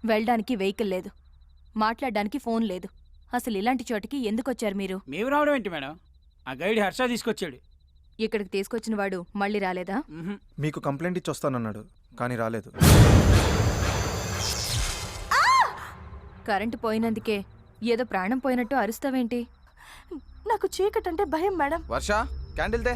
వెళ్ళడానికి వెహికల్ లేదు, మాట్లాడడానికి ఫోన్ లేదు. అసలు ఇలాంటి చోటికి ఎందుకొచ్చారు మీరు? మేము రావడం ఏంటి మేడం? ఆ గైడ్ హర్ష తీసుకొచ్చాడు. ఇక్కడికి తీసుకొచ్చిన వాడు మళ్ళీ రాలేదా? మీకు కంప్లైంట్ ఇచ్చి వస్తానన్నాడు, కానీ రాలేదు. కరెంటు పోయినందుకే ఏదో ప్రాణం పోయినట్టు అరుస్తావేంటి? నాకు చీకటంటే భయం madam. Varsha, candle they.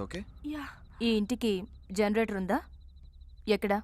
Okay. ఈ ఇంటికి జనరేటర్ ఉందా? ఎక్కడా?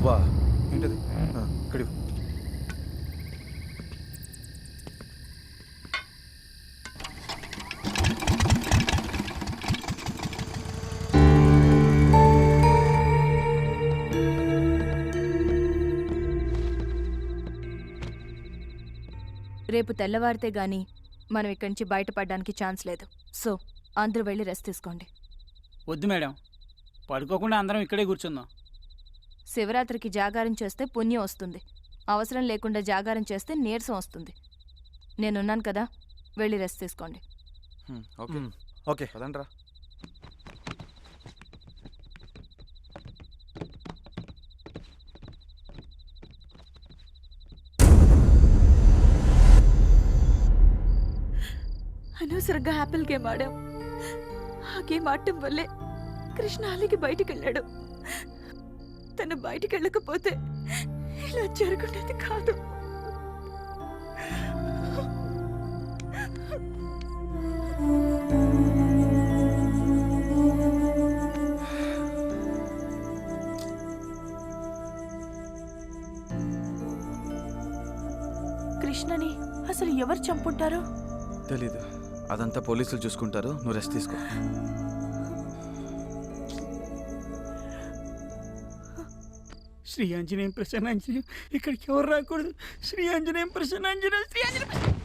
వా, ఏంటది? ఇక్కడ రేపు తెల్లవారితే గాని మనం ఇక్కడి నుంచి బయటపడడానికి ఛాన్స్ లేదు. సో అందరూ వెళ్ళి రెస్ట్ తీసుకోండి. వద్దు మేడం, పడుకోకుండా అందరం ఇక్కడే కూర్చుందాం. శివరాత్రికి జాగారం చేస్తే పుణ్యం వస్తుంది, అవసరం లేకుండా జాగారం చేస్తే నీరసం వస్తుంది. నేనున్నాను కదా, వెళ్ళి రెస్ట్ తీసుకోండి. ఓకే ఓకే, అదండ్రా. అనవసరంగా యాపిల్ గేమ్ ఆడాం. ఆ గేమ్ ఆడటం వల్లే కృష్ణ అలిగి బయటికి వెళ్ళాడు. తను బయటికి వెళ్ళకపోతే ఇలా జరుగుండేది కాదు. కృష్ణని అసలు ఎవరు చంపుంటారో తెలీదు, అదంతా పోలీసులు చూసుకుంటారు. నువ్వు రెస్ట్ తీసుకో. శ్రీ ఆంజనేయం ప్రసన్నాంజనేయం, ఇక్కడికి ఎవరు రాకూడదు. శ్రీ ఆంజనేయం ప్రసన్నాంజనేయం, శ్రీ ఆంజనేయం.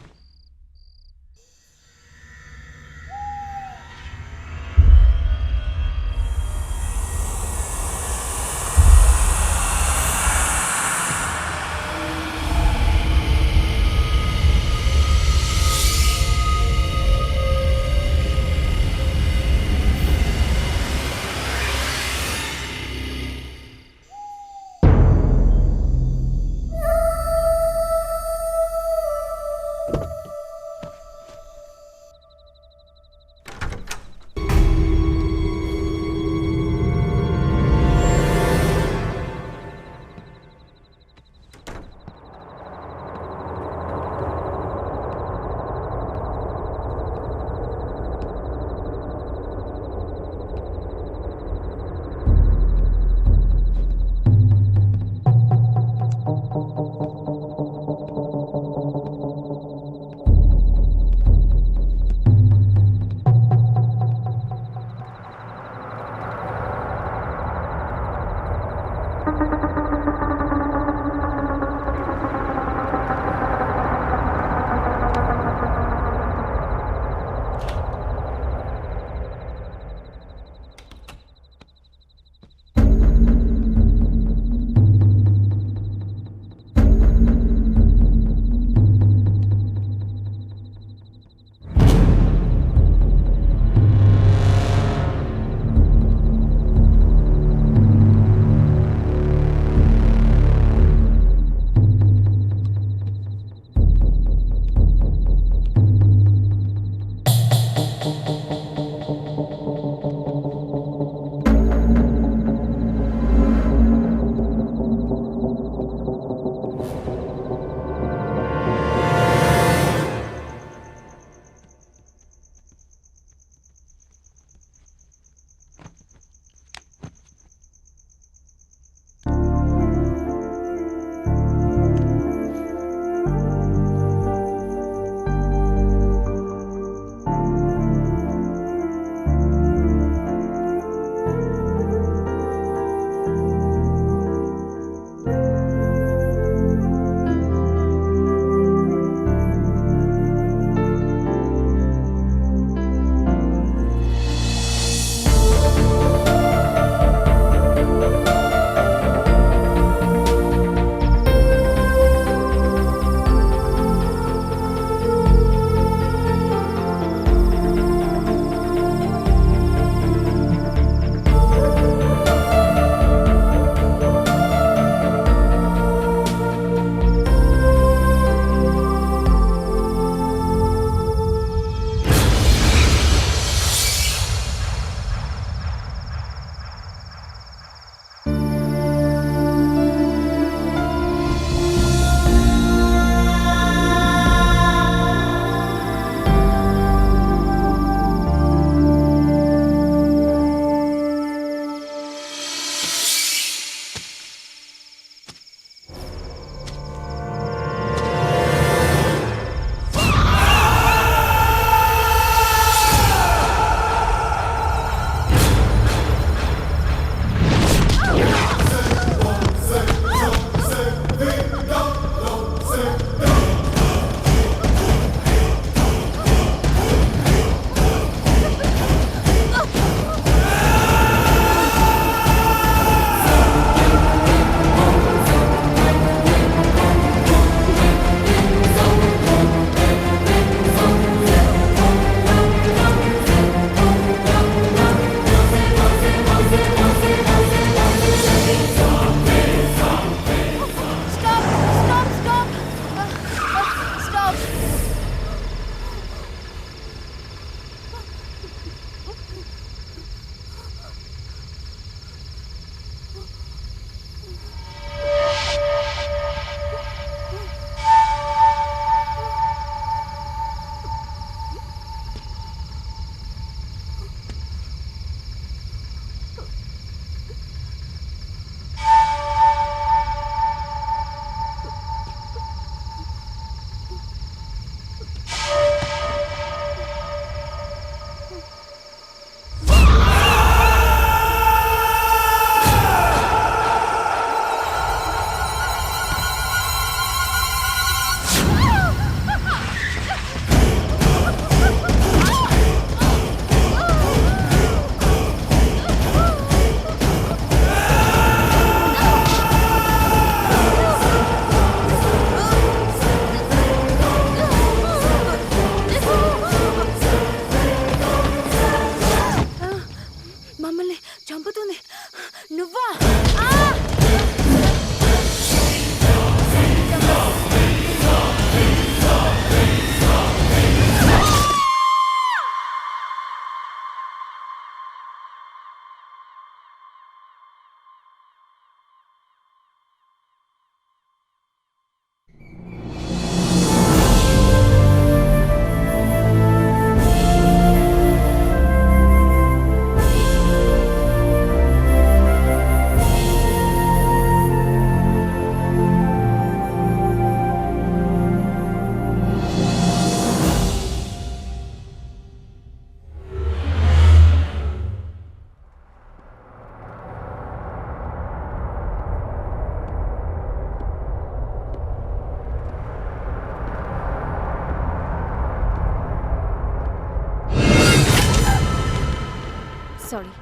Sorry.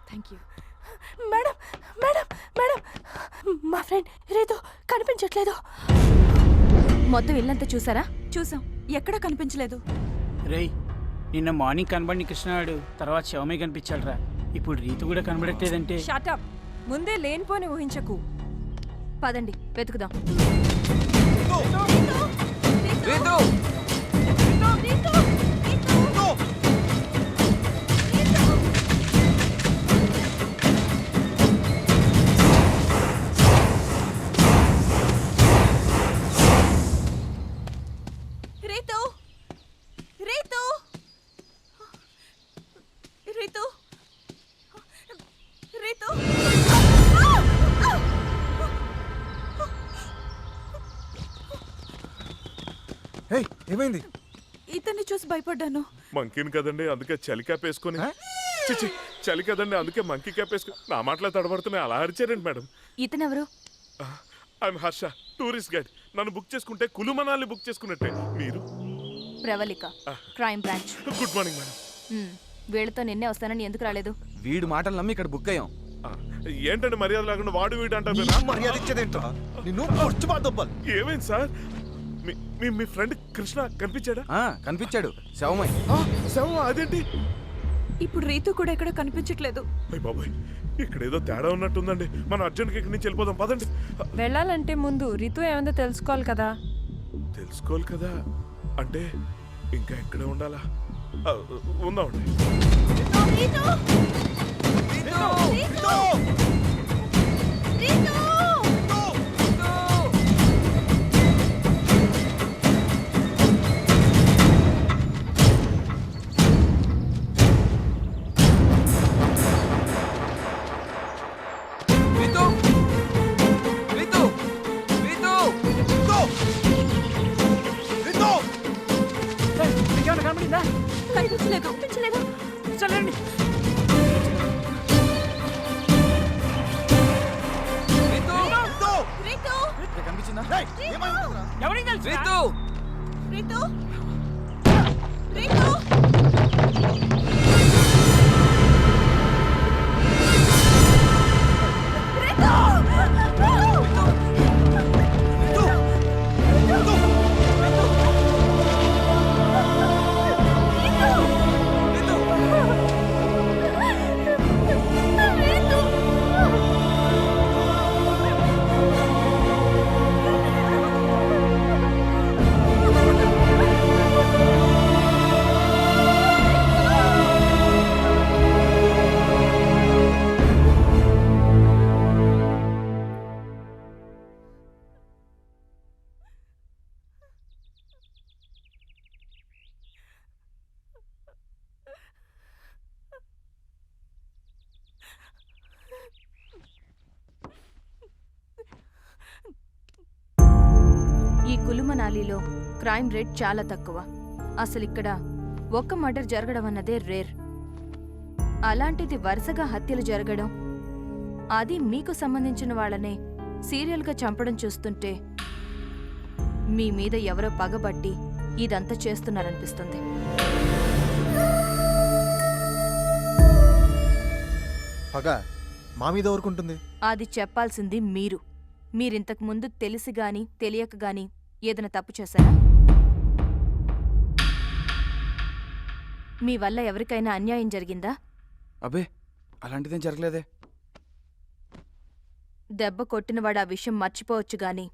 Thank you. Madam madam madam, మా ఫ్రెండ్ రేతో కనిపించట్లేదు. మొత్తం ఇల్లంతా చూసారా? చూసాం, ఎక్కడా కనిపించలేదు. రేయ్, నిన్న మార్నింగ్ కనబడిన కృష్ణాడు తర్వాత శవమే కనిపించాడురా. ఇప్పుడు రీతు కూడా కనబడట్లేదంటే షటప్, ముందే లేనిపోని ఊహించకు. పదండి వెతుకుదాం. రీతు! రీతు, రీతు, రీతు, రీతు. హే, ఏమైంది? ఇతన్ని చూసి భయపడ్డాను. మంకీని కదండి, అందుకే చలి క్యాప్ వేసుకొని. చిచి, చలి కదండి, అందుకే మంకీ క్యాప్ వేసుకొని. నా మాటలు తడబడుతున్నాయి, అలా అరిచారండి మేడం. ఇతనెవరు? I'm Harsha, tourist guide. నన్ను బుక్ చేసుకుంటే కులు మనాలి బుక్ చేసుకున్నట్టే. మీరు? Pravallika, crime branch. Good morning madam. వీళ్ళతో నిన్నే వస్తానని ఎందుకు రాలేదు? వీడు మాటలు నమ్మి ఇక్కడ బుక్ అయ్యాం. ఏంటండి మర్యాద లేకుండా వాడు వీడు అంటారు? మర్యాద ఇచ్చేదేంట్రా? నిన్ను పొడుచు బాధొబ్బాలి. ఏమైంది సార్? మీ ఫ్రెండ్ కృష్ణ కనిపించాడా? కనిపించాడు, శవమై. శవం? అదేంటి? ఇప్పుడు రీతు కూడా ఎక్కడ కనిపించట్లేదు. అయ్య బాబాయ్, ఇక్కడ ఏదో తేడా ఉన్నట్టుందండి. మనం అర్జెంట్గా ఇక్కడి నుంచి వెళ్ళిపోదాం, పదండి. వెళ్ళాలంటే ముందు రితు ఏమందో తెలుసుకోవాలి కదా. తెలుసుకోవాలి కదా అంటే ఇంకా ఎక్కడే ఉండాలా? ఉందామండి. కనబడిందా? కనిపించలేదు, కనిపించలేదు. చల్లండి. కనిపించిందా? ఎవరికి తెలుసు? రీతు! రీతు, రీతు. ఈ కులుమనాలిలో క్రైమ్ రేట్ చాలా తక్కువ. అసలు ఇక్కడ ఒక్క మర్డర్ జరగడం అన్నదే రేర్. అలాంటిది వరుసగా హత్యలు జరగడం, అది మీకు సంబంధించిన వాళ్ళనే సీరియల్గా చంపడం చూస్తుంటే మీ మీద ఎవరో పగబట్టి ఇదంతా చేస్తున్నారనిపిస్తుంది. పగ మా మీద ఊరుకుంటుంది. అది చెప్పాల్సింది మీరు. మీరింతకు ముందు తెలిసి గాని తెలియక గాని ఏదైనా తప్పు చేశారా? మీ వల్ల ఎవరికైనా అన్యాయం జరిగిందా? అబ్బే, అలాంటిదేం జరగలేదే. దెబ్బ కొట్టినవాడు ఆ విషయం మర్చిపోవచ్చు గాని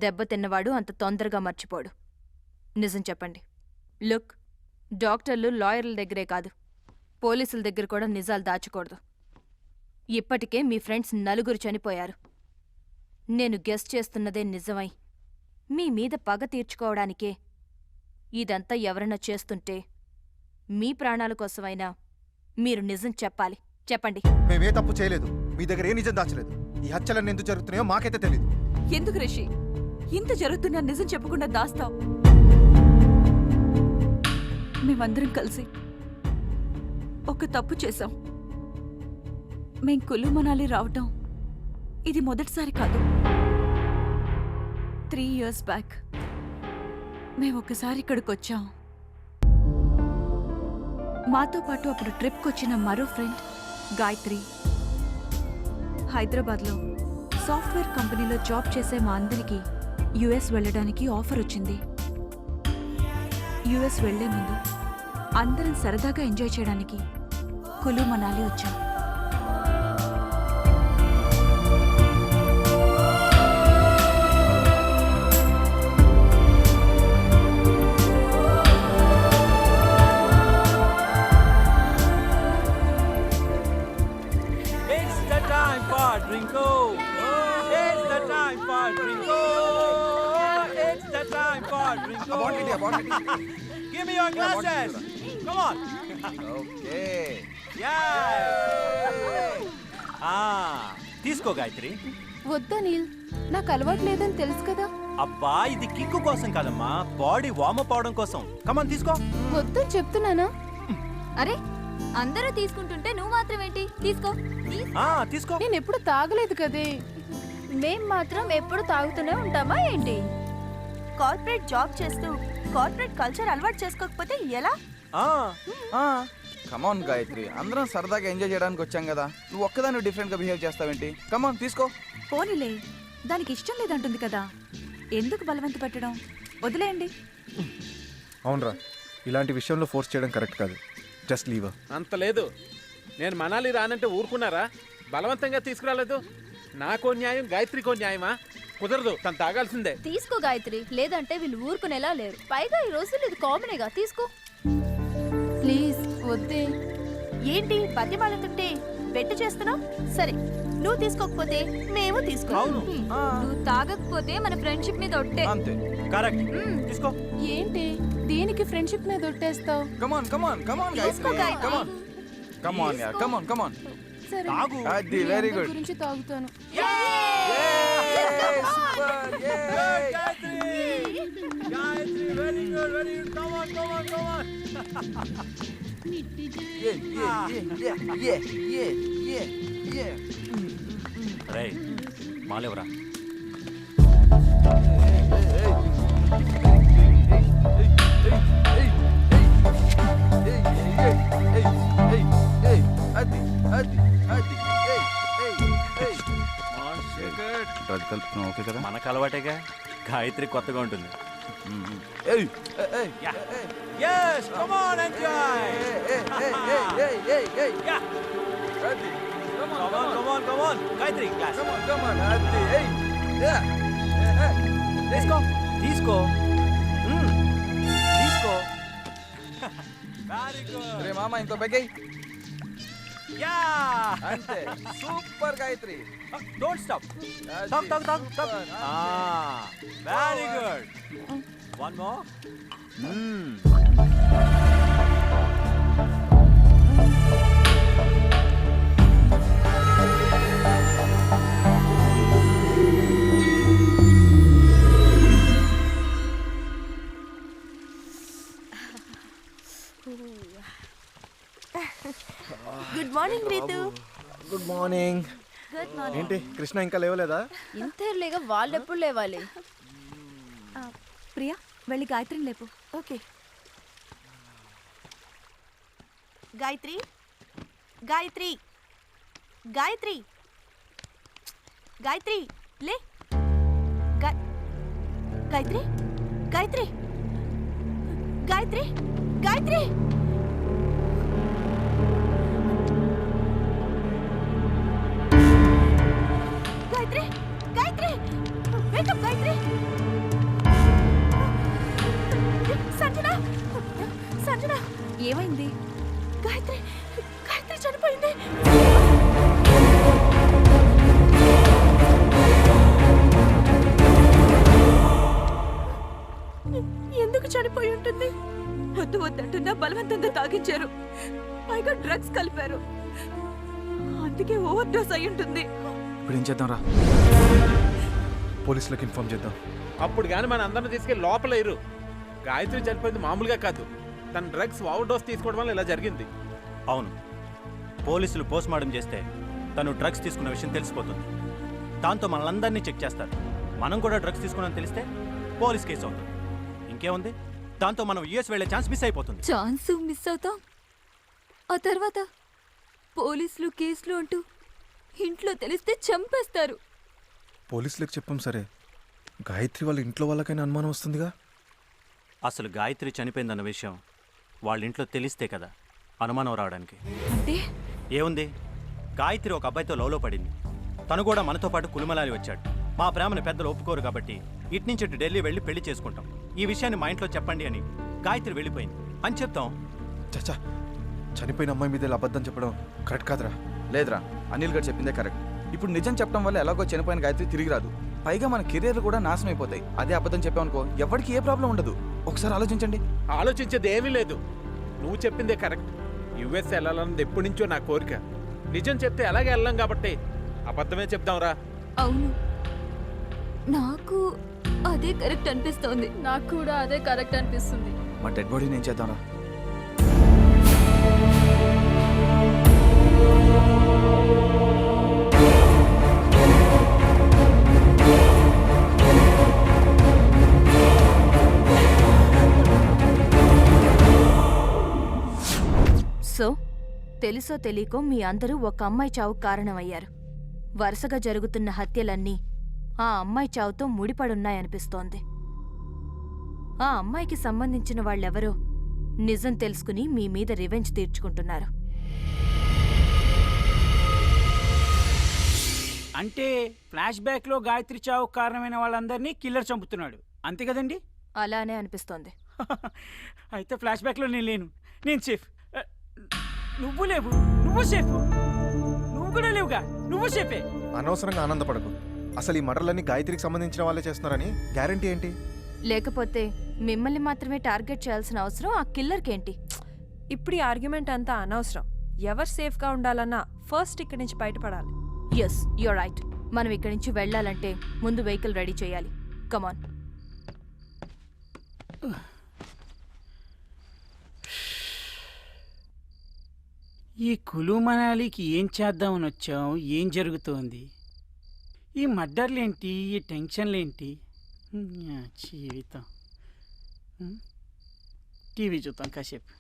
దెబ్బ తిన్నవాడు అంత తొందరగా మర్చిపోడు. నిజం చెప్పండి. లుక్, డాక్టర్లు లాయర్ల దగ్గరే కాదు, పోలీసుల దగ్గర కూడా నిజాలు దాచకూడదు. ఇప్పటికే మీ ఫ్రెండ్స్ 4 చనిపోయారు. నేను గెస్ చేస్తున్నదే నిజమై మీ మీద పగ తీర్చుకోవడానికే ఇదంతా ఎవరన్నా చేస్తుంటే మీ ప్రాణాల కోసమైనా మీరు నిజం చెప్పాలి. చెప్పండి. మేమే తప్పు చేయలేదు, మీ దగ్గర ఏ నిజం దాచలేదు. ఈ హత్యలన్నీ ఎందుకు జరుగుతున్నాయో మాకైతే తెలియదు. ఎందుకు రిషి ఇంత జరుగుతున్నా నిజం చెప్పకుండా దాస్తావు? మేమందరం కలిసి ఒక తప్పు చేశాం. మేం కులు మనాలి రావటం ఇది మొదటిసారి కాదు. 3 years బ్యాక్ మేము ఒకసారి ఇక్కడికి వచ్చాం. మాతో పాటు అప్పుడు ట్రిప్కి వచ్చిన మరో ఫ్రెండ్ గాయత్రి. హైదరాబాద్లో సాఫ్ట్వేర్ కంపెనీలో జాబ్ చేసే మా అందరికీ యుఎస్ వెళ్ళడానికి ఆఫర్ వచ్చింది. యుఎస్ వెళ్లే ముందు అందరం సరదాగా ఎంజాయ్ చేయడానికి కులు మనాలి వచ్చాం. It's the time for Drinko. It's the time for Drinko. It's the time for Drinko. Give me your glasses. Come on. Okay Yeah. తీసుకో గాయత్రి. వద్దా నీల్, నాకు అలవాటు లేదని తెలుసు కదా. అబ్బా ఇది కిక్కు కోసం కాదమ్మా, బాడీ వార్మప్ అవడం కోసం. కమాన్ తీసుకో. వద్దని చెప్తున్నానా? అరే అందరూ తీసుకుంటుంటే నువ్వు మాత్రం ఏంటి? తీసుకో. తీసుకో. నేను ఎప్పుడు తాగలేదు కదే. మేం మాత్రం ఎప్పుడు తాగుతూనే ఉంటామా ఏంటి? కార్పొరేట్ జాబ్ చేస్తూ కార్పొరేట్ కల్చర్ అలవాటు చేసుకోకపోతే ఎలా? కమాన్ గాయత్రి, అందరం సరదాగా ఎంజాయ్ చేయడానికి వచ్చాం కదా, నువ్వు ఒక్కదాన్ని డిఫరెంట్గా బిహేవ్ చేస్తావేంటి? కమాన్ తీసుకో. పోనీలే, దానికి ఇష్టం లేదంటుంది కదా, ఎందుకు బలవంత పెట్టడం? వదిలేయండి. అవునరా, ఇలాంటి విషయంలో ఫోర్స్ చేయడం కరెక్ట్ కాదు. Just leave. అంత లేదు. నేను మనాలి రానంటే ఊరుకున్నారా? బలవంతంగా తీసుకురాలేదు. నాకో న్యాయం, గాయత్రికో న్యాయమా? కుదరదు, తను తాగాల్సిందే. తీసుకో గాయత్రి, లేదంటే వీళ్ళు ఊరుకునేలా లేరు. పైగా ఈ రోజులు ఇది కామనేగా. తీసుకో ప్లీజ్ వద్దే. ఏంటి బతిమాలుతుంటే బెట్టు చేస్తున్నావు? సరే నువ్వు తీసుకోకపోతే మేము తీసుకో. నువ్వు తాగకపోతే మన ఫ్రెండ్షిప్ మీద ఒట్టే. అంతే. కరెక్ట్. తీసుకో. ఏంటి దీనికి ఫ్రెండ్షిప్ మీద ఒట్టేస్తావు? కమాన్ కమాన్ కమాన్ తీసుకో గాయత్రి, గాయత్రి. కమాన్ కమాన్ యార్, కమాన్ కమాన్. సరే, తాగు. అది మీ వెరీ అందరి గుడ్. గురించి తాగుతాను. Gayatri very good, very good. Come on come on come on. రేయ్ మాలేవరా. డ్రగ్ కలుపుతున్నావు ఓకే కదా? మనకు అలవాటేగా. గాయత్రి కొత్తగా ఉంటుంది. ఏయ్ Yes, come on, enjoy. Yeah. Come on. Gayatri, glass. come on. Hey. Yeah. తీసుకో. తీసుకో. Very good. రే మామ ఇంకో బెగ్గై. Yeah. అంతే. Super Gayatri. Don't stop. Stop. Very good. One more. Good morning Ritu. Good morning. Good morning. ఏంటి కృష్ణ ఇంకా లేవలేదా? ఇంతేలేగా వాళ్ళెప్పుడు లేవాలి? ప్రియా, వెళ్ళి గాయత్రిని లేపు. ఓకే. గాయత్రి గాయత్రి గాయత్రి గాయత్రి లే. గాయత్రి గాయత్రి గాయత్రి గాయత్రి గాయత్రి గాయత్రి వేకప్ గాయత్రి. సంజన ఏమైంది? గాయత్రి చనిపోయింది. ఎందుకు చనిపోయి ఉంటుంది? వద్దంటున్నా బలవంతంగా తాగించారు. పైగా డ్రగ్స్ కలిపారు. అందుకే ఓవర్ డోస్ అయి ఉంటుంది. ఇప్పుడు ఏం చేద్దాం రా? పోలీసులకు ఇన్ఫార్మ్ చేద్దాం. అప్పుడు కానీ మన అందరిని తీసుకెళ్ళి లోపల ఇరు. గాయత్రి చనిపోయింది మామూలుగా కాదు, తన డ్రగ్స్ ఓవర్ డోస్ తీసుకోవడం వల్ల ఇలా జరిగింది. అవును, పోలీసులు పోస్ట్ మార్టం చేస్తే తను డ్రగ్స్ తీసుకున్న విషయం తెలిసిపోతుంది. దాంతో మనల్ని చెక్ చేస్తారు. మనం కూడా డ్రగ్స్ తీసుకున్నామని తెలిస్తే పోలీస్ కేసు అవుతుంది. ఇంకేముంది, దాంతో మనం యుఎస్ వెళ్ళే ఛాన్స్ మిస్ అయిపోతుంది. ఛాన్స్ మిస్ అవుతాం. ఆ తర్వాత పోలీసులు కేసులు అంటూ ఇంట్లో తెలిస్తే చంపేస్తారు. పోలీసులకు చెప్పాం సరే, గాయత్రి వాళ్ళ ఇంట్లో వాళ్ళకైనా అనుమానం వస్తుందిగా. అసలు గాయత్రి చనిపోయిందన్న విషయం వాళ్ళ ఇంట్లో తెలిస్తే కదా అనుమానం రావడానికి. అంటే ఏముంది, గాయత్రి ఒక అబ్బాయితో లవ్లో పడింది. తను కూడా మనతో పాటు కులుమలాలి వచ్చాడు. మా ప్రేమను పెద్దలు ఒప్పుకోరు కాబట్టి ఇటు నుంచి ఇటు ఢిల్లీ వెళ్ళి పెళ్లి చేసుకుంటాం. ఈ విషయాన్ని మా ఇంట్లో చెప్పండి అని గాయత్రి వెళ్ళిపోయింది అని చెప్తాం. చచ్చా, చనిపోయిన అమ్మాయి మీద ఇలా అబద్ధం చెప్పడం కరెక్ట్ కాదురా. లేదురా, అనిల్ గారు చెప్పిందే కరెక్ట్. ఇప్పుడు నిజం చెప్పడం వల్ల ఎలాగో చనిపోయిన గాయత్రి తిరిగి రాదు. పైగా మన కెరీర్లు కూడా నాశనం అయిపోతాయి. అదే అబద్ధం చెప్పామనుకో ఎవరికి ఏ ప్రాబ్లం ఉండదు. ఒకసారి ఆలోచించండి. ఆలోచించేది ఏమీ లేదు. నువ్వు చెప్పిందే కరెక్ట్. యుఎస్ వెళ్ళాలన్నది ఎప్పటి నుంచో నా కోరిక. నిజం చెప్తే అలాగే వెళ్ళాం కాబట్టి అబద్ధమే చెప్దాంరా. అవును, నాకు అదే కరెక్ట్ అనిపిస్తోంది. నాకు కూడా అదే కరెక్ట్ అనిపిస్తుంది. మా డెడ్ బాడీని ఏం చేద్దాంరా? సో తెలుసో తెలియకో మీ అందరూ ఒక అమ్మాయి చావుకు కారణమయ్యారు. వరుసగా జరుగుతున్న హత్యలన్నీ ఆ అమ్మాయి చావుతో ముడిపడున్నాయనిపిస్తోంది. ఆ అమ్మాయికి సంబంధించిన వాళ్ళెవరో నిజం తెలుసుకుని మీ మీద రివెంజ్ తీర్చుకుంటున్నారు. అంటే ఫ్లాష్ బ్యాక్ లో గాయత్రి చావు కారణమైన వాళ్ళందరినీ కిల్లర్ చంపుతున్నాడు, అంతే కదండి? అలానే అనిపిస్తోంది. అయితే ఫ్లాష్ బ్యాక్ లో నేను లేను, నేను సేఫ్. నువ్వు లేవు, నువ్వు సేఫ్. నువ్వు కూడా లేవుగా, నువ్వు సేఫే. అనవసరంగా ఆనందపడకు. అసలు ఈ మర్డర్లన్నీ గాయత్రికి సంబంధించిన వాళ్ళే చేస్తున్నారని గ్యారంటీ ఏంటి? లేకపోతే మిమ్మల్ని మాత్రమే టార్గెట్ చేయాల్సిన అవసరం ఆ కిల్లర్కేంటి? ఇప్పుడు ఈ ఆర్గ్యుమెంట్ అంతా అనవసరం. ఎవరు సేఫ్గా ఉండాలన్నా ఫస్ట్ ఇక్కడి నుంచి బయటపడాలి. Yes, you're right. మనం ఇక్కడి నుంచి వెళ్ళాలంటే ముందు వెహికల్ రెడీ చేయాలి. కమాన్. ఈ కులు మనాలికి ఏం చేద్దామని వచ్చాం? ఏం జరుగుతోంది? ఈ మర్డర్లేంటి? ఈ టెన్షన్లేంటి? జీవితం. టీవీ చూద్దాం కాసేపు.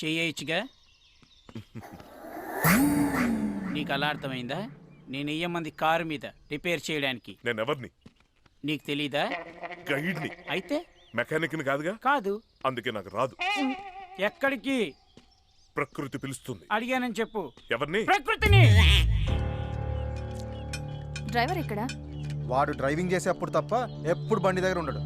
చేయొచ్చుగా. నీకు అలా అర్థమైందా? నేను వెయ్యమంది కారు మీద రిపేర్ చేయడానికి. నేనెవర్ని? నీకు తెలీదా? గైడ్ని. అయితే మెకానిక్ని కాదుగా. కాదు. అందుకే నాకు రాదు. ఎక్కడికి? ప్రకృతి పిలుస్తుంది. అడిగానని చెప్పు. ఎవరిని? ప్రకృతిని. డ్రైవర్ ఎక్కడా? వాడు డ్రైవింగ్ చేసేప్పుడు తప్ప ఎప్పుడు బండి దగ్గర ఉండడు.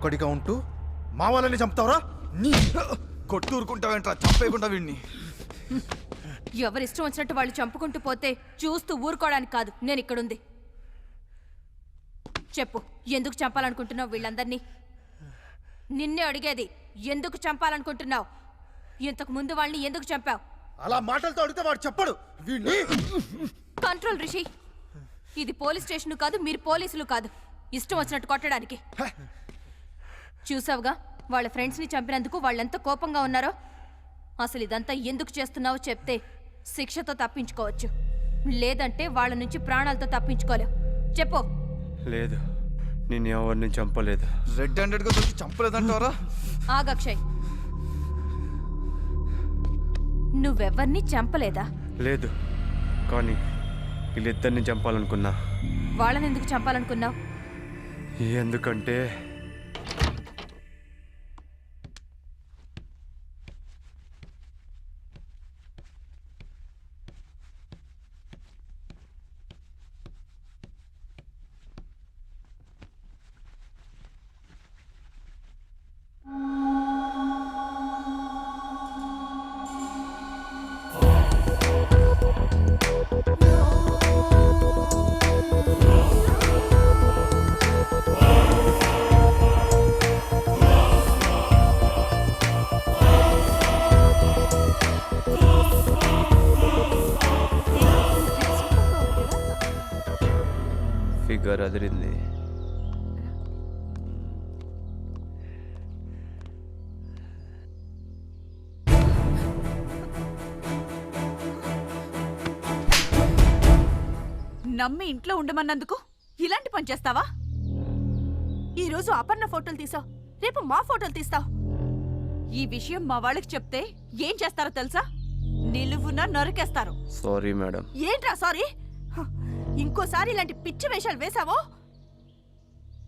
భయపడిగా ఉంటూ మా వాళ్ళని చంపుతావరా? నీ కొట్టూరుకుంటావేంట్రా, చంపేయకుండా వీడిని. ఎవరిష్టం వచ్చినట్టు వాళ్ళు చంపుకుంటూ పోతే చూస్తూ ఊరుకోవడానికి కాదు నేను ఇక్కడుంది. చెప్పు, ఎందుకు చంపాలనుకుంటున్నావు వీళ్ళందరినీ? నిన్నే అడిగేది, ఎందుకు చంపాలనుకుంటున్నావు? ఇంతకు ముందు వాళ్ళని ఎందుకు చంపావు? అలా మాటలతో అడిగితే వాడు చెప్పడు. వీడిని కంట్రోల్ రిషి, ఇది పోలీస్ స్టేషన్ కాదు, మీరు పోలీసులు కాదు ఇష్టం వచ్చినట్టు కొట్టడానికి. చూసావుగా వాళ్ళ ఫ్రెండ్స్ని చంపినందుకు వాళ్ళెంత కోపంగా ఉన్నారో. అసలు ఇదంతా ఎందుకు చేస్తున్నావో చెప్తే శిక్షతో తప్పించుకోవచ్చు, లేదంటే వాళ్ళ నుంచి ప్రాణాలతో తప్పించుకోలేవు. చెప్పు. లేదు, నేను ఎవరిని చంపలేదు. రెడ్ హ్యాండెడ్గా దొరికి చంపలేదంటావరా? ఆగక్షయ్, నువ్వెవ్వరిని చంపలేదా? లేదు, కానీ వీళ్ళిద్దరిని చంపాలనుకున్నా. వాళ్ళని ఎందుకు చంపాలనుకున్నావు? ఎందుకంటే ఫిగర్ అదిరింది. నమ్మి ఇంట్లో ఉండమన్నందుకు ఇలాంటి పని చేస్తావా? ఈరోజు అపర్ణ ఫోటోలు తీసావు, రేపు మా ఫోటోలు తీస్తావు. ఈ విషయం మా వాళ్ళకి చెప్తే ఏం చేస్తారో తెలుసా? నిలువున నరికేస్తారు. Sorry madam. ఏంట్రా సారీ? ఇంకోసారి ఇలాంటి పిచ్చి వేషాలు వేసావో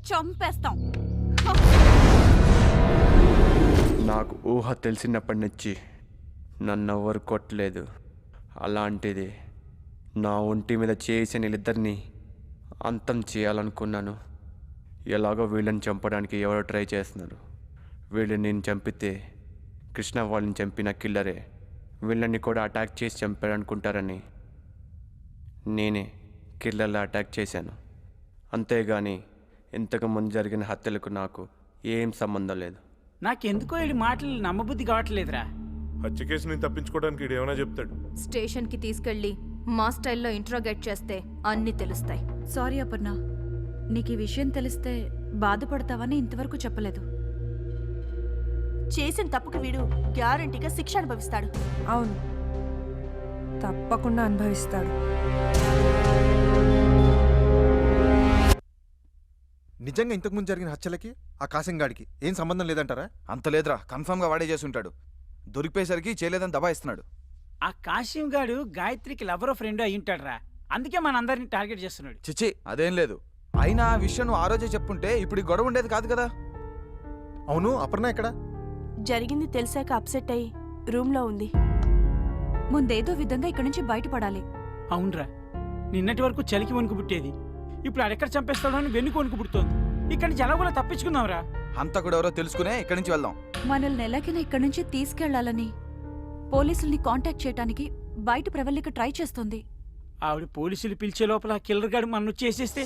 చంపేస్తాం. నాకు ఊహ తెలిసినప్పటి నుంచి నన్నెవ్వరు కొట్టలేదు. అలాంటిది నా ఒంటి మీద చేసిన వీళ్ళిద్దరినీ అంతం చేయాలనుకున్నాను. ఎలాగో వీళ్ళని చంపడానికి ఎవరో ట్రై చేస్తున్నారు. వీళ్ళని నేను చంపితే కృష్ణ వాళ్ళని చంపిన కిల్లరే వీళ్ళని కూడా అటాక్ చేసి చంపాడనుకుంటారని నేనే కిల్లర్లా అటాక్ చేశాను. అంతేగాని ఇంతకుముందు జరిగిన హత్యలకు నాకు ఏం సంబంధం లేదు. నాకెందుకో ఈ మాటలు నమ్మబుద్ధి కావట్లేదురా. హత్య కేసుని తప్పించుకోవడానికి ఈడు ఏమైనా చెప్తాడు. స్టేషన్కి తీసుకెళ్ళి మా స్టైల్లో ఇంట్రోగేట్ చేస్తే అన్నీ తెలుస్తాయి. సారీ అపర్ణ, నీకు ఈ విషయం తెలిస్తే బాధపడతావని ఇంతవరకు చెప్పలేదు. చేసిన తప్పుకి వీడు గ్యారంటీగా శిక్ష అనుభవిస్తాడు. అవును, తప్పకుండా అనుభవిస్తాడు. నిజంగా ఇంతకుముందు జరిగిన హత్యలకి ఆ కాసింగాడికి ఏం సంబంధం లేదంటారా? అంత లేదురా, కన్ఫర్మ్గా వాడే చేసి ఉంటాడు. దొరికిపోయేసరికి చేయలేదని దబాయిస్తున్నాడు. ఆ కాశీం గాడు గాయత్రికి లవరో ఫ్రెండ్ అయి ఉంటాడురా, అందుకే మనందరిని టార్గెట్ చేస్తున్నాడు. చిచ్చి, అదేం లేదు. అయినా ఆ విషయం నువ్వు ఆ రోజే చెప్పుంటే ఇప్పుడు ఈ గొడవ ఉండేది కాదు కదా. అవును, అపర్ణ ఎక్కడ? జరిగింది తెలిసాక అప్సెట్ అయి రూమ్లో ఉంది. ముందేదో విధంగా ఇక్కడి నుంచి బయటపడాలి. అవునరా, నిన్నటి వరకు చలికి వణుకు పుట్టేది, ఇప్పుడు ఆడెక్కడ చంపేస్తాడో అని వెన్నుకు వణుకు పుడుతోంది. ఇక్కడి నుంచి ఎలాగోలా తప్పించుకుందాంరా. హంతకుడు ఎవరో తెలుసుకునే ఇక్కడి నుంచి వెళ్దాం. మనల్ని ఎలాగైనా ఇక్కడి నుంచి తీసుకెళ్లాలని పోలీసుల్ని కాంటాక్ట్ చేయడానికి బయట ప్రవల్లిక ట్రై చేస్తుంది. ఆవిడ పోలీసులు పిలిచే లోపల కిల్లర్ గాడు మనను చేసేస్తే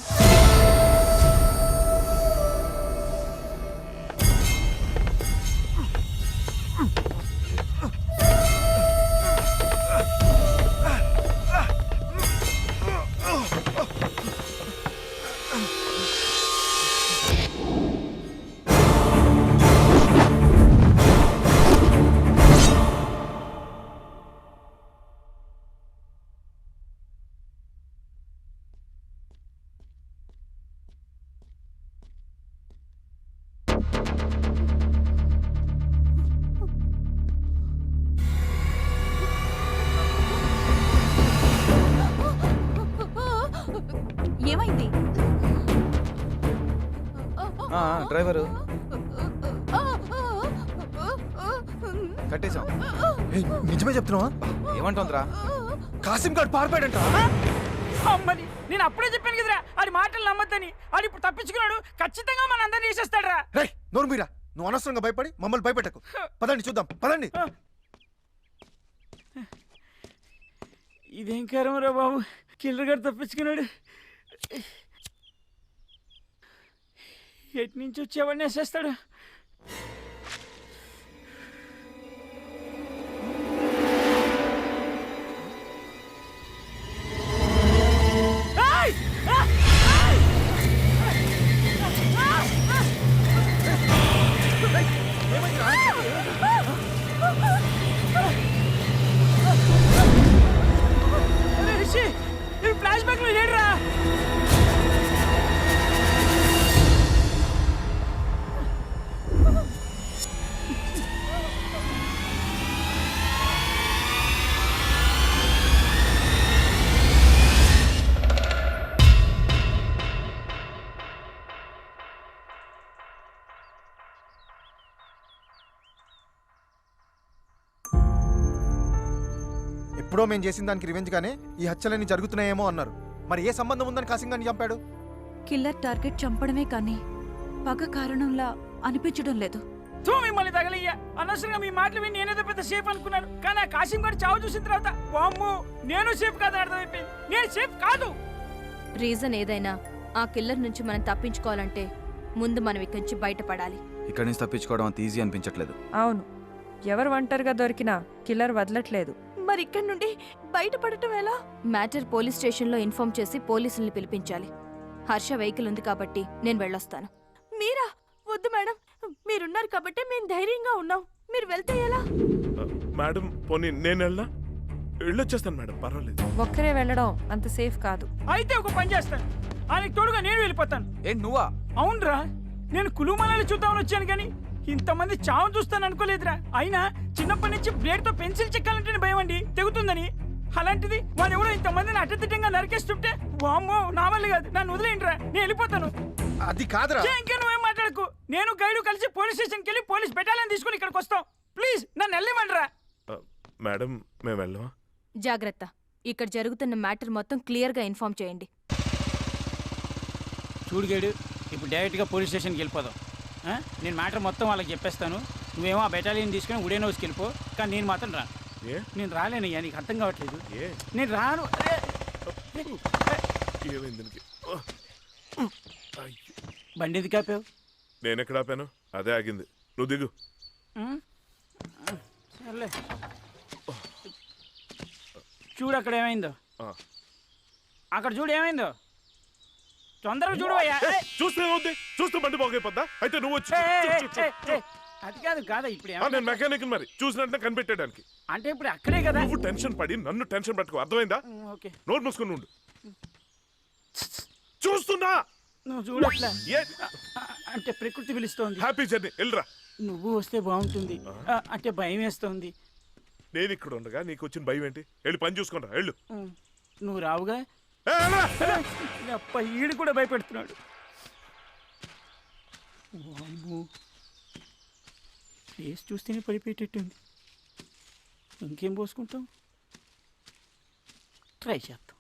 ఏమైంది? డ్రైవరు కట్టేశాం. ఏయ్, నిజమే చెప్తున్నావా? ఏమంటుందిరా? కాసింగాడు పారిపోయాడంట. అమ్మని నేను అప్పుడే చెప్పాను కదరా ఆడి మాటలు నమ్మద్దని. ఆడు ఇప్పుడు తప్పించుకున్నాడు, ఖచ్చితంగా మన అందరినీ చేసేస్తాడరా. రేయ్ నోరు మీరా, నువ్వు అనవసరంగా భయపడి మమ్మల్ని భయపెట్టకు. పదండి చూద్దాం, పదండి. ఇదేం కారమరా బాబు, కిల్లర్ గారు తప్పించుకున్నాడు. ఎటు నుంచి వచ్చేవాడిని వేసేస్తాడు. ఫ్లాష్ బ్యాక్ లో లేడురా. ఎప్పుడో మేము చేసిన దానికి రివెంజ్ గానే ఈ హత్యలన్నీ జరుగుతున్నాయేమో అన్నారు. మరి ఏ సంబంధం ఉందని కాసింగాన్ని చంపాడు? కిల్లర్ టార్గెట్ చంపడమే కానీ పగ కారణంలా అనిపించడం లేదు. మిమ్మల్ని తగలయ్యా, అనవసరంగా మీ మాటలు విని నేనేదో పెద్ద సేఫ్ అనుకున్నాను. కానీ ఆ కాసిం గారు చావు చూసిన తర్వాత వామ్మో, నేను సేఫ్ కాదని అర్థమైపోయింది. నేను సేఫ్ కాదు. రీజన్ ఏదైనా ఆ కిల్లర్ నుంచి మనం తప్పించుకోవాలంటే ముందు మనం ఇక్కడి నుంచి బయటపడాలి. ఇక్కడి నుంచి తప్పించుకోవడం అంత ఈజీ అనిపించట్లేదు. అవును, ఎవరు ఒంటరిగా దొరికినా కిల్లర్ వదలట్లేదు. మరి ఇక్కడి నుండి బయటపడటం ఎలా? మ్యాటర్ పోలీస్ స్టేషన్లో ఇన్ఫార్మ్ చేసి పోలీసుల్ని పిలిపించాలి. హర్ష వెహికల్ ఉంది కాబట్టి నేను వెళ్ళొస్తాను. మీరా? వద్దు మేడం, మీరున్నారు కాబట్టి మేము ధైర్యంగా ఉన్నాం. మీరు వెళ్తే ఎలా? మేడం పోనీ నేను వెళ్ళొచ్చేస్తాను మేడం, పర్వాలేదు. ఒక్కరే వెళ్ళడం అంత సేఫ్ కాదు. అయితే ఒక పని చేస్తాను, ఆయనకి తోడుగా నేను వెళ్ళిపోతాను. ఏంటి నువ్వా? అవునరా, నేను కులుమనాలి చూద్దామని వచ్చాను కానీ ఇంతమంది చావు చూస్తాను అనుకోలేదురా. అయినా చిన్నప్పటి నుంచి బ్లేడ్ తో పెన్సిల్ చెక్కాలంటేనే భయం అండి, తెగుతుందని. అలాంటిది వాళ్ళు ఎవరో ఇంతమందిని అడ్డదిడ్డంగా నరికేస్తుంటే వామ్మో, నా వల్ల కాదు, నన్ను వదిలేండిరా, నేను వెళ్ళిపోతాను. అది కాదురా. ఇంకా నువ్వేం మాట్లాడకు. నేను గైడు కలిసి పోలీస్ స్టేషన్కి వెళ్ళి పోలీస్ బెటాలియన్ తీసుకుని ఇక్కడికి వస్తాం. ప్లీజ్ నన్ను వెళ్ళమంటారా? మేడం మేము వెళ్ళమా? జాగ్రత్త, ఇక్కడ జరుగుతున్న మ్యాటర్ మొత్తం క్లియర్గా ఇన్ఫార్మ్ చేయండి. చూడు గైడు, ఇప్పుడు డైరెక్ట్గా పోలీస్ స్టేషన్కి వెళ్ళిపోదాం. నేను మ్యాటర్ మొత్తం వాళ్ళకి చెప్పేస్తాను. నువ్వేమో ఆ బెటాలియన్ తీసుకుని ఉడేన్ హౌస్కి వెళ్ళిపో. కానీ నేను మాత్రం రాను. నేను రాలేనయ్యా, నీకు అర్థం కావట్లేదు. నేను రాను. బండి ఎందుకు ఆపావు? నేను ఎక్కడ ఆపాను? అదే ఆగింది. నువ్వు దిగు. సర్లే, చూడు అక్కడ ఏమైందో. అక్కడ చూడు ఏమైందో, తొందరగా చూడవయ్యా. చూస్తే బండి బాగైపోద్దా? అయితే నువ్వు వచ్చి అది కాదు కాదా ఇప్పుడు నేను మెకానిక్ మరి చూసినట్టు కనిపెట్టడానికి. అంటే ఇప్పుడు అక్కడే కదా. నువ్వు టెన్షన్ పడి నన్ను టెన్షన్ పట్టుకో, అర్థమైందా? ఓకే, నోరు మూసుకుని ఉండు. చూస్తున్నా నువ్వు చూడట్లా. అంటే ప్రకృతి పిలుస్తోంది. హ్యాపీ జర్నీ, వెళ్ళరా. నువ్వు వస్తే బాగుంటుంది, అంటే భయం వేస్తోంది. నేను ఇక్కడ ఉండగా నీకు వచ్చిన భయం ఏంటి? వెళ్ళి పని చూసుకుంటా, వెళ్ళు. నువ్వు రావుగా. ఈడు కూడా భయపెడుతున్నాడు. ఫేస్ చూస్తేనే పడిపోయేటట్టుంది. ఇంకేం పోసుకుంటాం, ట్రై చేద్దాం.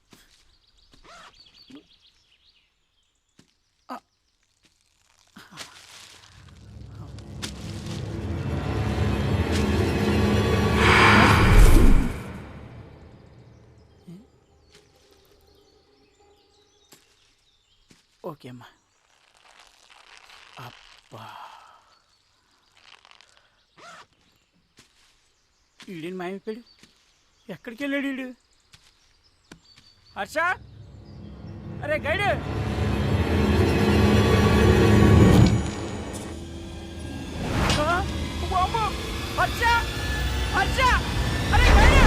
ఓకే అమ్మా. అబ్బా, ఈడేని మాయమైపోయాడు. ఎక్కడికి వెళ్ళాడు ఈడు? హర్ష, అరే గైడ్, హర్ష, హర్ష, అరే గైడ్.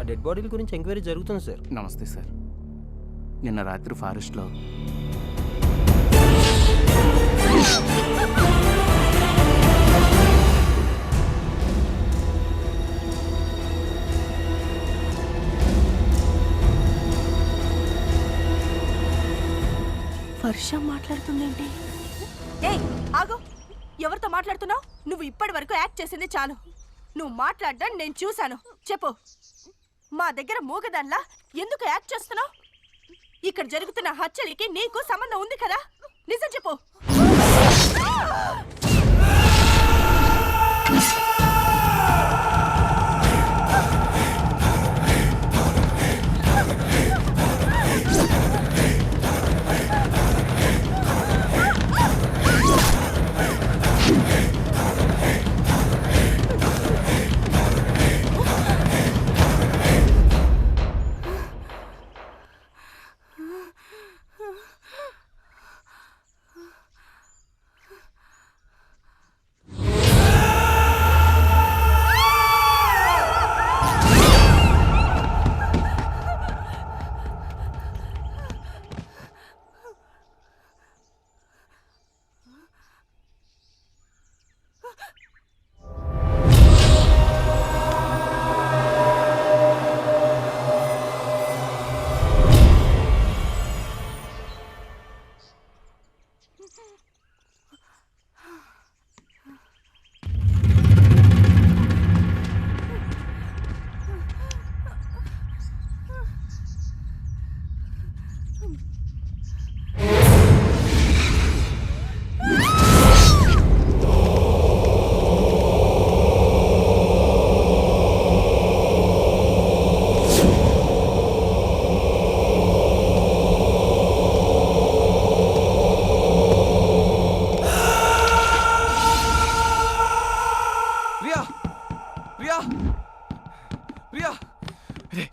డెడ్ బాడీల గురించి ఎంక్వైరీ జరుగుతుంది సార్. నమస్తే సార్. నిన్న రాత్రి ఫారెస్ట్లో వర్ష మాట్లాడుతుందేంటి? ఏయ్ ఆగు, ఎవరితో మాట్లాడుతున్నావు? నువ్వు ఇప్పటి వరకు యాక్ట్ చేసింది చాలు. నువ్వు మాట్లాడడం నేను చూశాను. చెప్పు, మా దగ్గర మూగదాన్లా ఎందుకు యాక్ట్ చేస్తున్నావు? ఇక్కడ జరుగుతున్న హత్యలకి నీకు సంబంధం ఉంది కదా? నిజం చెప్పు.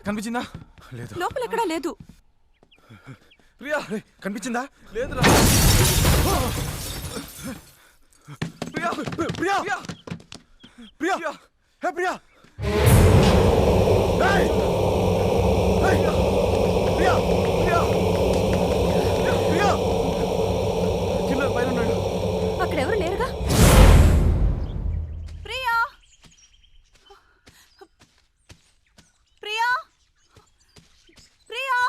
కనిపించిందా? లేదు. లోపల ఎక్కడా లేదు. ప్రియా కనిపించిందా? లేదురా. ప్రియా ప్రియా ప్రియా ప్రియా హే ప్రియా ప్రియా ప్రియా ప్రియా కిల్లర్ పైన ఉన్నాడు. అక్కడ ఎవరు లేరుగా? ప్రియా ప్రియా ప్రియా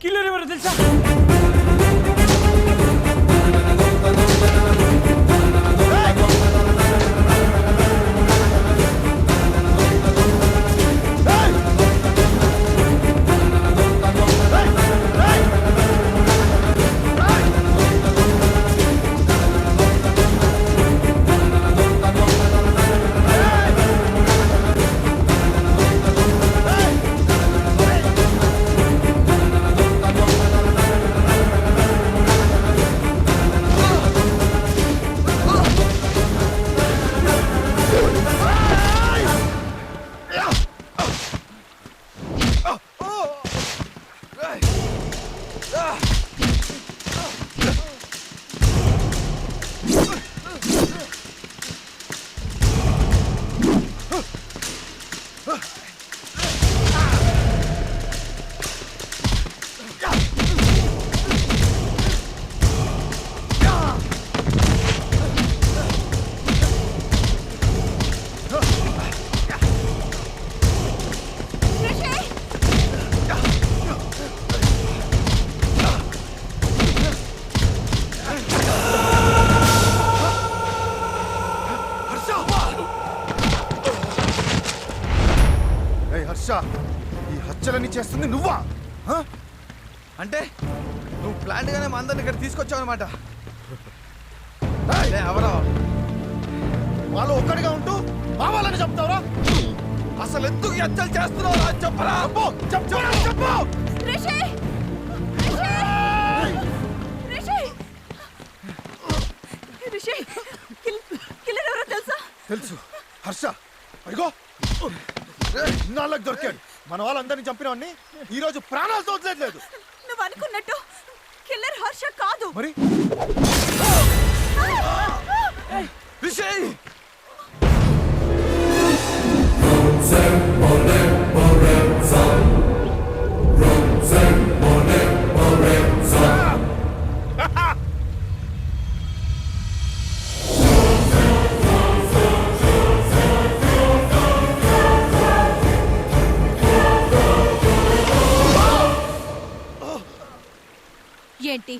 కిల్లర్ ఎవరో తెలుసా? హత్యలన్నీ చేస్తుంది నువ్వా? ఆ? అంటే నువ్వు ప్లాన్ గానే మా అందరిని ఇక్కడ తీసుకొచ్చావు అనమాట. ఎవరా వాళ్ళు ఒక్కడిగా ఉంటూ మా వాళ్ళని చెప్తావరా? అసలు ఎందుకు ఈ హత్యలు చేస్తున్నావు చెప్పరా? చెప్పు చెప్పు. రిషి! రిషి! కిల్లర్ ఎవరో తెలుసా? తెలుసు, హర్ష. అయ్యో నాళ్ళకి దొరికాడు. మన వాళ్ళందరినీ చంపినవాడిని ఈ రోజు ప్రాణాలతో వదిలేదు. నువ్వు అనుకున్నట్టు కిల్లర్ హర్ష కాదు. మరి విషయ్ ఏంటి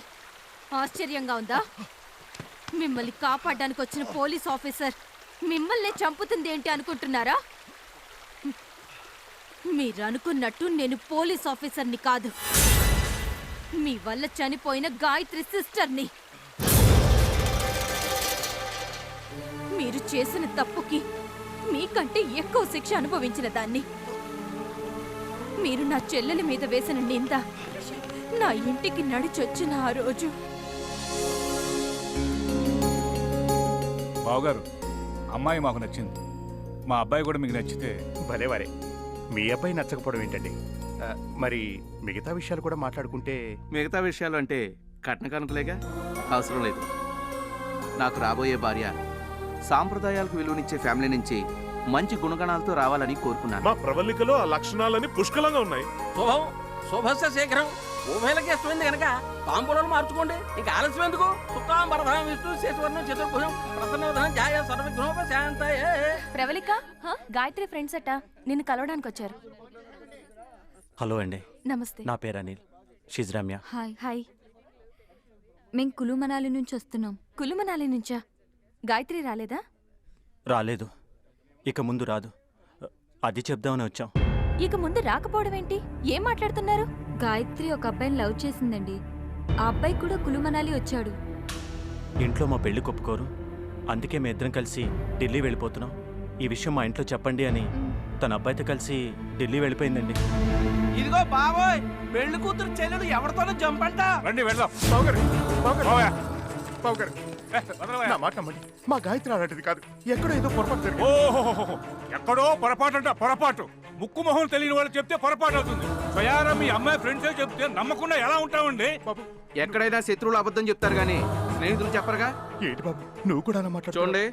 ఆశ్చర్యంగా ఉందా? మిమ్మల్ని కాపాడడానికి వచ్చిన పోలీస్ ఆఫీసర్ మిమ్మల్ని చంపుతుంది ఏంటి అనుకుంటున్నారా? మీరనుకున్నట్టు నేను పోలీస్ ఆఫీసర్ని కాదు, మీ వల్ల చనిపోయిన గాయత్రి సిస్టర్ని. మీరు చేసిన తప్పుకి మీకంటే ఎక్కువ శిక్ష అనుభవించిన దాన్ని. మీరు నా చెల్లెలి మీద వేసిన నింద నా ఇంటికి నడిచొచ్చిన ఆ రోజు. బావగారు, అమ్మాయి మాకు నచ్చింది. మా అబ్బాయి కూడా మీకు నచ్చితే. భలే వరే, మీ అబ్బాయి నచ్చకపోవడం ఏంటండి? మరి మిగతా విషయాలు కూడా మాట్లాడుకుంటే. మిగతా విషయాలు అంటే కట్న కనుకలేగా, అవసరం లేదు. నాకు రాబోయే భార్య సాంప్రదాయాలకు విలువనిచ్చే ఫ్యామిలీ నుంచి మంచి గుణగణాలతో రావాలని కోరుకున్నాను. మా ప్రవళికలో ఆ లక్షణాలన్నీ పుష్కలంగా ఉన్నాయి. శుభం శుభస్య శీఘ్రం. ఉభయలకి ఇష్టమైంది కనుక తాంబూలాలు మార్చుకోండి. ఇంకా ఆలస్యం ఎందుకు? సుతాం వరదం విష్ణు శేషవర్ణం చతుర్భుజం ప్రసన్నవదనం జాయ సర్వజ్ఞోపశాంతయే. ప్రవళిక, గాయత్రి ఫ్రెండ్స్ అట్ట నిన్ను కలవడానికి వచ్చారు. హలో అండి, నమస్తే. నా పేరు Anil. She's Ramya. Hi. Hi. మేం కులు మనాలి నుంచి వస్తున్నాం. కులు మనాలి నుంచా? గాయత్రి రాలేదా? రాలేదు, ఇక ముందు రాదు. అది చెప్దామని వచ్చాం. ఇక ముందు రాకపోవడం ఏంటి? ఏం మాట్లాడుతున్నారు? గాయత్రి ఒక అబ్బాయిని లవ్ చేసిందండి. ఆ అబ్బాయి కూడా కులు మనాలి వచ్చాడు. ఇంట్లో మా పెళ్లి కొప్పుకోరు, అందుకే మీ ఇద్దరం కలిసి ఢిల్లీ వెళ్ళిపోతున్నాం. ఈ విషయం మా ఇంట్లో చెప్పండి అని తన అబ్బాయితో కలిసి ఢిల్లీ వెళ్ళిపోయిందండి. ఇదిగో బాబోయ్, పెళ్లి కూతురు చెల్లెలు ఎవరితోనో జంపంట. రండి వెళ్దాం. నా మాట నమ్మండి, మా గాయత్రి అలాంటిది కాదు. ఎక్కడో ఏదో పొరపాటు జరిగింది. ఓహో, ఎక్కడో పొరపాటు అంట. పొరపాటు ముక్కు మొహం తెలియని వాళ్ళు చెప్తే పొరపాటు అవుతుంది. స్వయారా మీ అమ్మాయి ఫ్రెండ్సే చెప్తే నమ్మకుండా ఎలా ఉంటామండి? ఎక్కడైనా శత్రువులు అబద్ధం చెప్తారు కానీ స్నేహితులు చెప్పరుగా. ఏంటి బాబు, నువ్వు కూడా మాట్లాడు. చూడండి,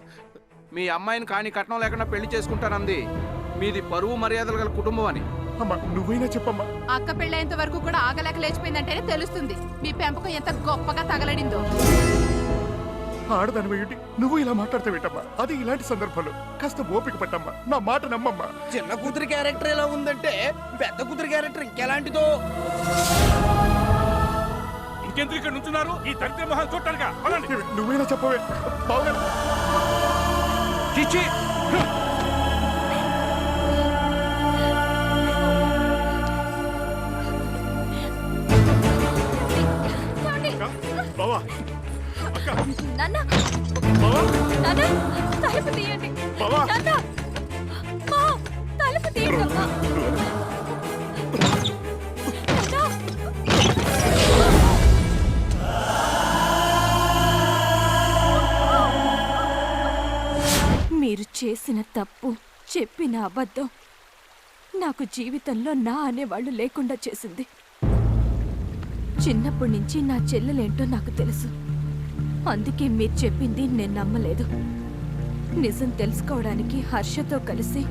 మీ అమ్మాయిని కాని కట్నం లేకుండా పెళ్లి చేసుకుంటానంది. మీది పరువు మర్యాదలు గల కుటుంబం అని. అమ్మా, నువ్వైనా చెప్పమ్మా. అక్క పెళ్ళేంత వరకు కూడా ఆగలేక లేచిపోయిందంటేనే తెలుస్తుంది మీ పెంపకం ఎంత గొప్పగా తగలడిందో. ఆడదాని వేయండి, నువ్వు ఇలా మాట్లాడతావేటమ్మా? అది ఇలాంటి సందర్భంలో కాస్త ఓపిక పట్టమ్మా, నా మాట నమ్మమ్మా. చిన్న కూతురి క్యారెక్టర్ ఎలా ఉందంటే పెద్ద కూతురి క్యారెక్టర్ ఇంకెలాంటిదో. ఇంకెందుకు ఇక్కడ నుంచున్నారు? ఈ దరిద్ర మొహం చూడటానికా? నువ్వైనా చెప్పవే. బావగారు, చిచ్చి. బావా, నాన్న, బావా, నాన్న, తలుపు తీయండి. బావా. నాన్న, మా, తలుపు తీయండి అమ్మా. మీరు చేసిన తప్పు, చెప్పిన అబద్ధం నాకు జీవితంలో నా అనేవాళ్ళు లేకుండా చేసింది. చిన్నప్పటి నుంచి నా చెల్లెలేంటో నాకు తెలుసు. అందుకే మీరు చెప్పింది నేను నమ్మలేదు. నిజం తెలుసుకోవడానికి హర్షతో కలిసి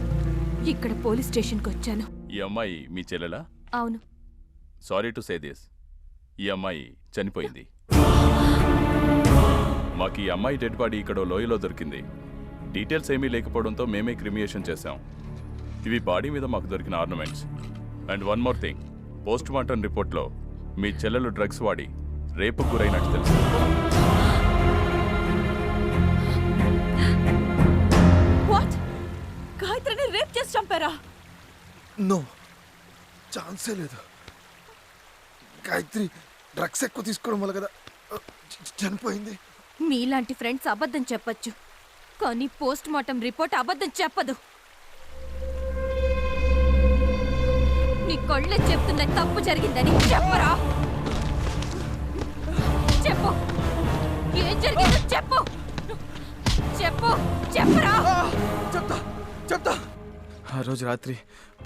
ఇక్కడ పోలీస్ స్టేషన్కి వచ్చాను. ఈ అమ్మాయి మీ చెల్లెలా? అవును. సారీ టు సే దిస్, ఈ అమ్మాయి చనిపోయింది. మాకు ఈ అమ్మాయి డెడ్ బాడీ ఇక్కడ లోయలో దొరికింది. డీటెయిల్స్ ఏమీ లేకపోవడంతో మేమే క్రిమియేషన్ చేశాం. ఇవి బాడీ మీద మాకు దొరికిన ornaments. And one more thing, post mortem రిపోర్ట్లో మీ చెల్లెలు డ్రగ్స్ వాడి రేపుకు గురైనట్టు తెలుసు. వాట్? గాయత్రిని రేప్ చేసి చంపారా? నో, ఛాన్సే లేదు. గాయత్రి డ్రగ్స్ ఎక్కువ తీసుకోవడం వల్ల కదా చనిపోయింది. మీలాంటి ఫ్రెండ్స్ అబద్ధం చెప్పొచ్చు, కానీ పోస్ట్ మార్టం రిపోర్ట్ అబద్ధం చెప్పదు. నీ కళ్ళే చెప్తున్న తప్పు జరిగిందని చెప్పరా? చెప్పు, ఏం జరిగిందో చెప్పు. చెప్పు, చెప్పరా? చెప్తా. ఆ రోజు రాత్రి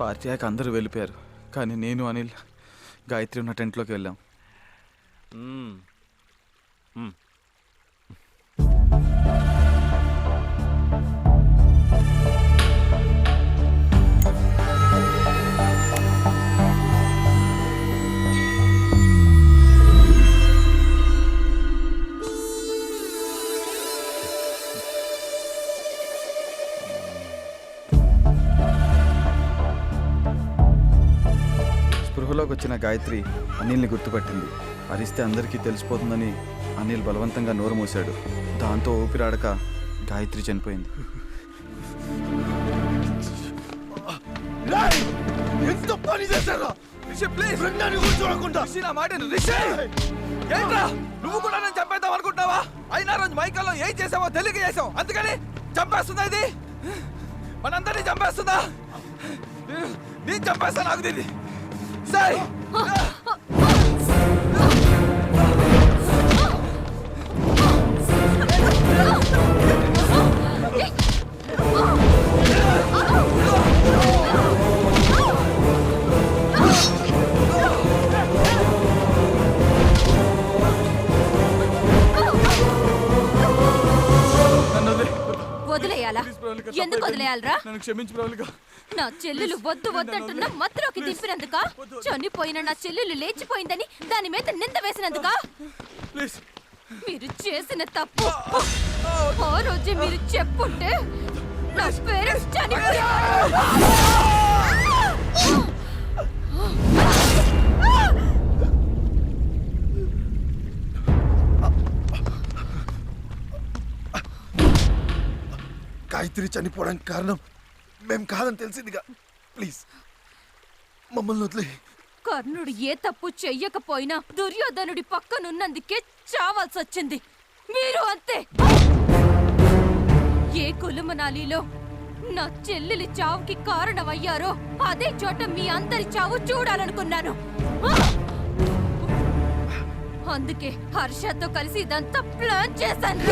పార్టీ అయ్యాక అందరూ వెళ్ళిపోయారు, కానీ నేను అనిల్ గాయత్రి ఉన్న టెంట్లోకి వెళ్ళాం. స్పృహలోకి వచ్చిన గాయత్రి అనిల్ని గుర్తుపట్టింది. అరిస్తే అందరికీ తెలిసిపోతుందని అనిల్ బలవంతంగా నోరు మూశాడు. దాంతో ఊపిరాడక గాయత్రి చనిపోయింది. ఎంత పని చేశారా? నువ్వు కూడా నేను చంపేద్దాం అనుకుంటావా? అయినా రోజు మైకల్లో ఏం చేసావో తెలియక చేసావు, అందుకని చంపేస్తుందా ఇది? మనందరినీ చంపేస్తుందా? నేను చంపేస్తా, నాకు దీన్ని. సై వదిలేయాలా? ఎందుకు వదిలేయాలరా? నన్ను క్షమించు ప్రవళిక. నా చెల్లెలు వద్దు వద్దంటున్నా మత్తులోకి దింపినందుక? చనిపోయిన నా చెల్లెలు లేచిపోయిందని దాని మీద నింద వేసినందుక? మీరు చేసిన తప్పు ఆ రోజే మీరు చెప్పుంటే నా పేరెంట్స్ చనిపోయారు. గాయత్రి చనిపోవడానికి కారణం మేం కాదని తెలిసిందిగా. ప్లీజ్ మమ్మల్ని వదిలే. కర్ణుడు ఏ తప్పు చెయ్యకపోయినా దుర్యోధనుడి పక్కనున్నందుకే చావాల్సి వచ్చింది. మీరు అంతే. ఏ కులమనాలిలో నా చెల్లెలి చావుకి కారణమయ్యారో అదే చోట మీ అందరి చావు చూడాలనుకున్నాను. అందుకే హర్షతో కలిసి ఇదంతా ప్లాన్ చేశాను.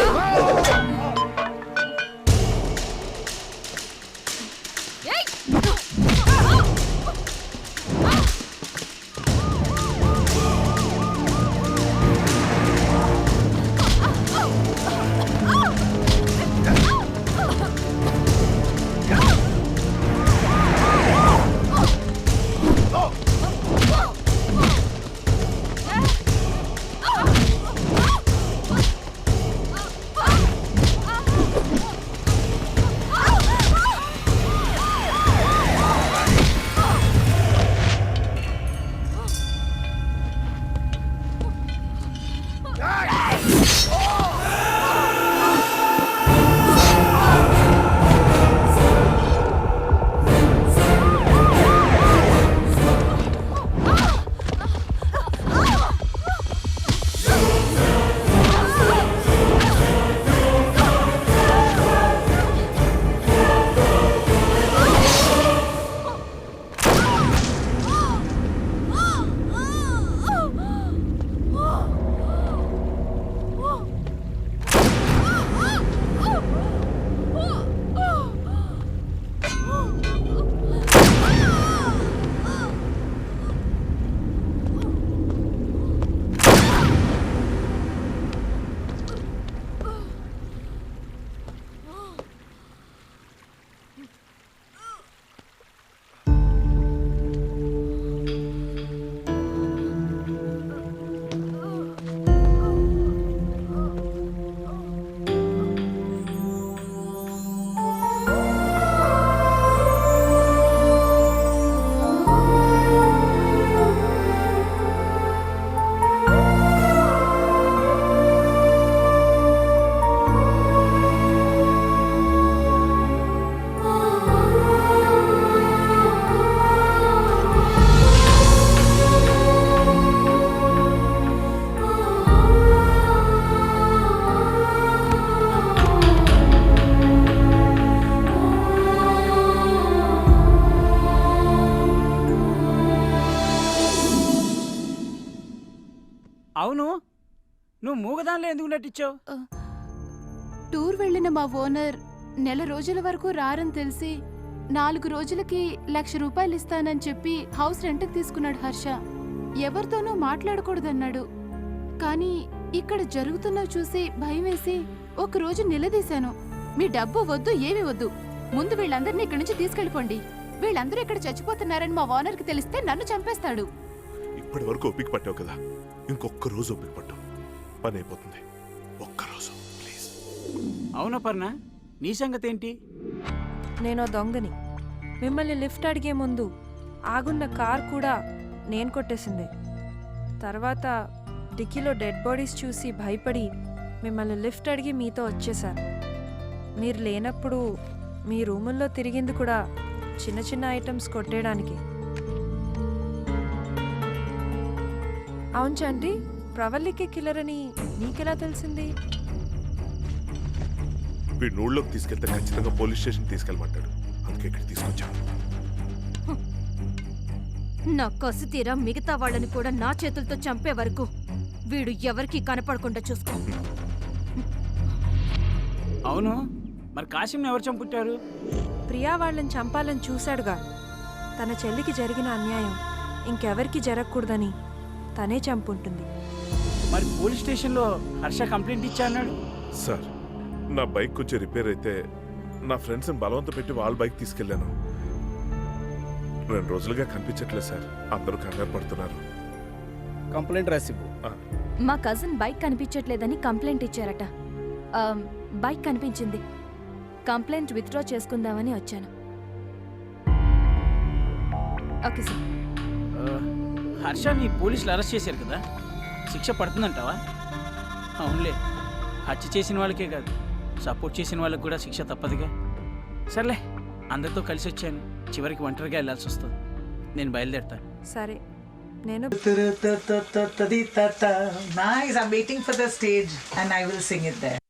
అవును, నువ్వు మూగదానిలో ఎందుకు నటించావు? టూర్ వెళ్ళిన మా ఓనర్ నెల రోజుల వరకు రారని తెలిసి 4 రోజులకి ₹1,00,000 ఇస్తానని చెప్పి హౌస్ రెంట్కి తీసుకున్నాడు హర్ష. ఎవరితోనూ మాట్లాడకూడదన్నాడు. కానీ ఇక్కడ జరుగుతున్నవి చూసి భయం వేసి ఒకరోజు నిలదీశాను. మీ డబ్బు వద్దు, ఏమీ వద్దు, ముందు వీళ్ళందరినీ ఇక్కడి నుంచి తీసుకెళ్ళిపోండి. వీళ్ళందరూ ఇక్కడ చచ్చిపోతున్నారని మా ఓనర్కి తెలిస్తే నన్ను చంపేస్తాడు. ఇప్పటి వరకు ఓపిక పట్టావు కదా, ఇంకొక్క రోజు ఓపిక పట్టు, పని అయిపోతుంది. ఒక్కరోజు ప్లీజ్. అవునా పర్ణ, నీ సంగతి ఏంటి? నేను దొంగని. మిమ్మల్ని లిఫ్ట్ అడిగే ముందు ఆగున్న కార్ కూడా నేను కొట్టేసింది. తర్వాత డిక్కీలో డెడ్ బాడీస్ చూసి భయపడి మిమ్మల్ని లిఫ్ట్ అడిగి మీతో వచ్చేసాను. మీరు లేనప్పుడు మీ రూముల్లో తిరిగింది కూడా చిన్న చిన్న ఐటమ్స్ కొట్టేయడానికి. అవును చంటి, ప్రవల్లికి కిల్లర్ అని నీకెలా తెలిసింది? వీడు నూళ్ళలోకి తీసుకెళ్తే ఖచ్చితంగా పోలీస్ స్టేషన్ తీసుకెళ్ళమంటాడు, అందుకే ఇక్కడ తీసుకొచ్చాను. నా కసి తీరా మిగతా వాళ్ళని కూడా నా చేతులతో చంపే వరకు వీడు ఎవరికీ కనపడకుండా చూసుకో. అవును, మరి కాశీంని ఎవరు చంపుట్టారు? ప్రియా వాళ్ళని చంపాలని చూశాడుగా. తన చెల్లికి జరిగిన అన్యాయం ఇంకెవరికి జరగకూడదని తనే చంపుంటుంది. మరి పోలీస్ స్టేషన్లో హర్ష కంప్లైంట్ ఇచ్చా అన్నాడు. సార్, నా బైక్ కొంచెం రిపేర్ అయితే నా ఫ్రెండ్స్ని బలవంత పెట్టి వాళ్ళ బైక్ తీసుకెళ్ళాను. 2 రోజులుగా కనిపించట్లేదు సార్, అందరూ కంగారు పడుతున్నారు. కంప్లైంట్ రాసివ్వు. మా కజిన్ బైక్ కనిపించట్లేదని కంప్లైంట్ ఇచ్చారట. బైక్ కనిపించింది. కంప్లైంట్ విత్డ్రా చేసుకుందామని వచ్చాను. Okay sir. హర్షని పోలీసులు అరెస్ట్ చేశారు కదా, శిక్ష పడుతుందంటావా? అవునులే, హత్య చేసిన వాళ్ళకే కాదు, సపోర్ట్ చేసిన వాళ్ళకి కూడా శిక్ష తప్పదుగా. సర్లే, అందరితో కలిసి వచ్చాను, చివరికి ఒంటరిగా వెళ్ళాల్సి వస్తుంది. నేను బయలుదేరుతాను. సరే, నేను Nice, I'm waiting for the stage and I will sing it there.